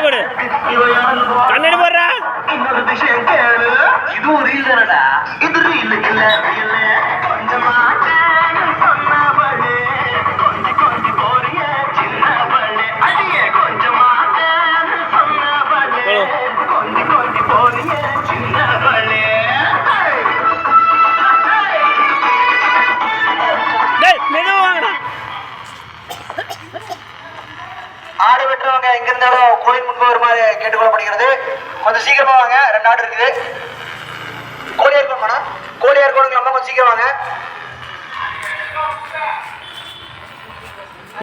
போடு கண்ணாடி போடுறா. இன்னொரு விஷயம் கேளு, இது ஒரு ரீல் தானடா. இது ரீல் இல்ல ரீல். கொஞ்சமா சொன்னவளே கொஞ்சி கொஞ்சி போறிய சின்னவளே அடியே. கொஞ்சமா சொன்னவளே கொஞ்சி கொஞ்சி போறிய சின்னவளே. ஆடு வெட்டுறவங்க எங்க இருந்தாலும் கோயில் முன்பு வருமாறு கேட்டுக்கொள்ளப்படுகிறது. கொஞ்சம் சீக்கிரமா வாங்க, 2 ஆடு இருக்குது. கோழியா இருக்கணும், கோழியா இருக்கணும், கொஞ்சம் சீக்கிரம் வாங்க.